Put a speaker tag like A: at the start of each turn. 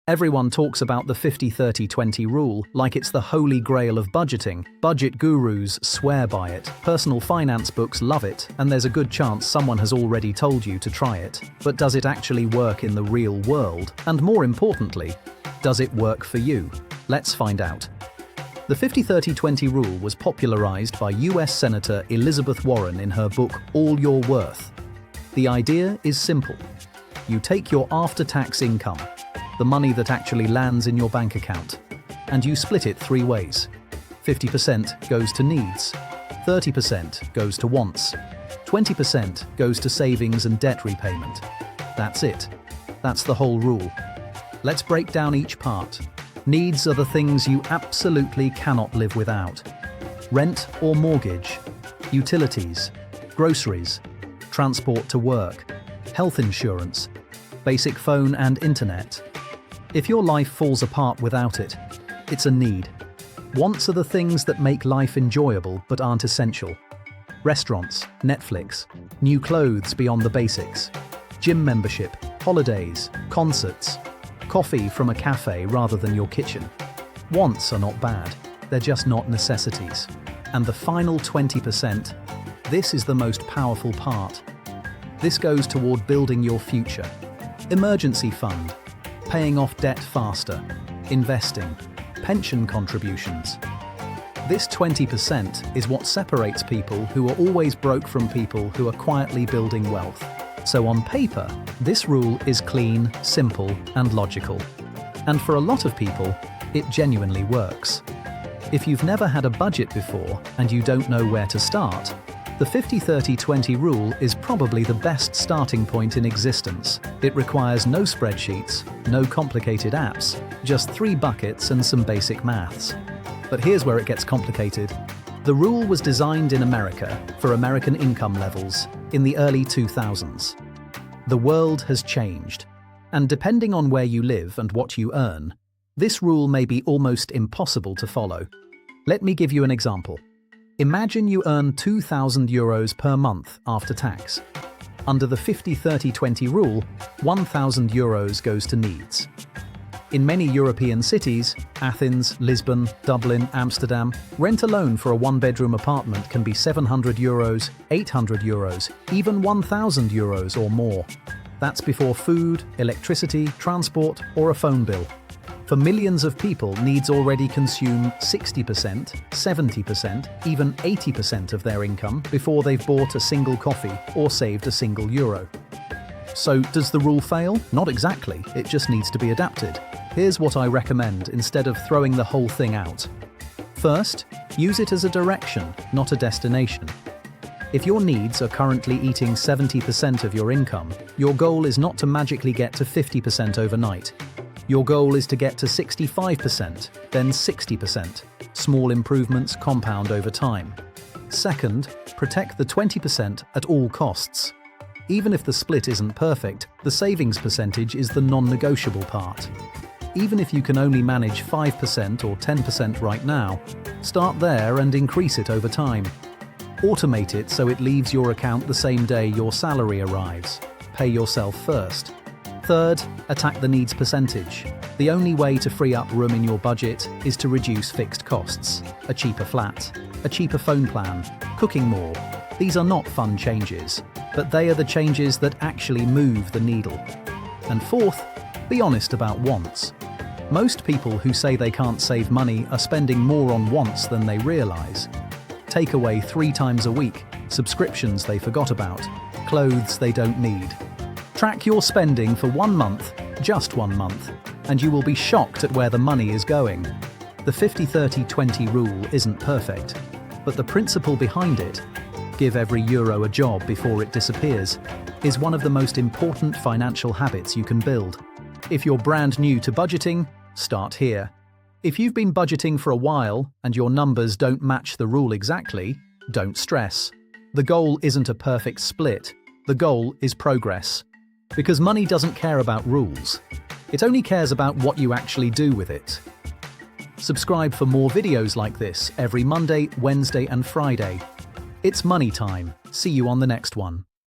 A: Everyone talks about the 50-30-20 rule like it's the holy grail of budgeting. Budget gurus swear by it, personal finance books love it, and there's a good chance someone has already told you to try it. But does it actually work in the real world? And more importantly, does it work for you? Let's find out. The 50-30-20 rule was popularized by US Senator Elizabeth Warren in her book All Your Worth. The idea is simple. You take your after-tax income, the money that actually lands in your bank account, and you split it 3 ways. 50% goes to needs, 30% goes to wants, 20% goes to savings and debt repayment. That's it. That's the whole rule. Let's break down each part. Needs are the things you absolutely cannot live without. Rent or mortgage, utilities, groceries, transport to work, health insurance, basic phone and internet. If your life falls apart without it, it's a need. Wants are the things that make life enjoyable but aren't essential. Restaurants, Netflix, new clothes beyond the basics, gym membership, holidays, concerts, coffee from a cafe rather than your kitchen. Wants are not bad, they're just not necessities. And the final 20%, this is the most powerful part. This goes toward building your future. Emergency fund, paying off debt faster, investing, pension contributions. This 20% is what separates people who are always broke from people who are quietly building wealth. So on paper, this rule is clean, simple, and logical. And for a lot of people, it genuinely works. If you've never had a budget before and you don't know where to start, the 50-30-20 rule is probably the best starting point in existence. It requires no spreadsheets, no complicated apps, just 3 buckets and some basic maths. But here's where it gets complicated. The rule was designed in America for American income levels in the early 2000s. The world has changed, and depending on where you live and what you earn, this rule may be almost impossible to follow. Let me give you an example. Imagine you earn €2,000 per month after tax. Under the 50-30-20 rule, €1,000 goes to needs. In many European cities, Athens, Lisbon, Dublin, Amsterdam, rent alone for a 1-bedroom apartment can be €700, €800, even €1,000 or more. That's before food, electricity, transport, or a phone bill. For millions of people, needs already consume 60%, 70%, even 80% of their income before they've bought a single coffee or saved a single euro. So, does the rule fail? Not exactly, it just needs to be adapted. Here's what I recommend instead of throwing the whole thing out. First, use it as a direction, not a destination. If your needs are currently eating 70% of your income, your goal is not to magically get to 50% overnight. Your goal is to get to 65%, then 60%. Small improvements compound over time. Second, protect the 20% at all costs. Even if the split isn't perfect, the savings percentage is the non-negotiable part. Even if you can only manage 5% or 10% right now, start there and increase it over time. Automate it so it leaves your account the same day your salary arrives. Pay yourself first. Third, attack the needs percentage. The only way to free up room in your budget is to reduce fixed costs. A cheaper flat, a cheaper phone plan, cooking more. These are not fun changes, but they are the changes that actually move the needle. And fourth, be honest about wants. Most people who say they can't save money are spending more on wants than they realize. Takeaway 3 times a week, subscriptions they forgot about, clothes they don't need. Track your spending for 1 month, just 1 month, and you will be shocked at where the money is going. The 50-30-20 rule isn't perfect, but the principle behind it, give every euro a job before it disappears, is one of the most important financial habits you can build. If you're brand new to budgeting, start here. If you've been budgeting for a while and your numbers don't match the rule exactly, don't stress. The goal isn't a perfect split. The goal is progress. Because money doesn't care about rules. It only cares about what you actually do with it. Subscribe for more videos like this every Monday, Wednesday, and Friday. It's money time. See you on the next one.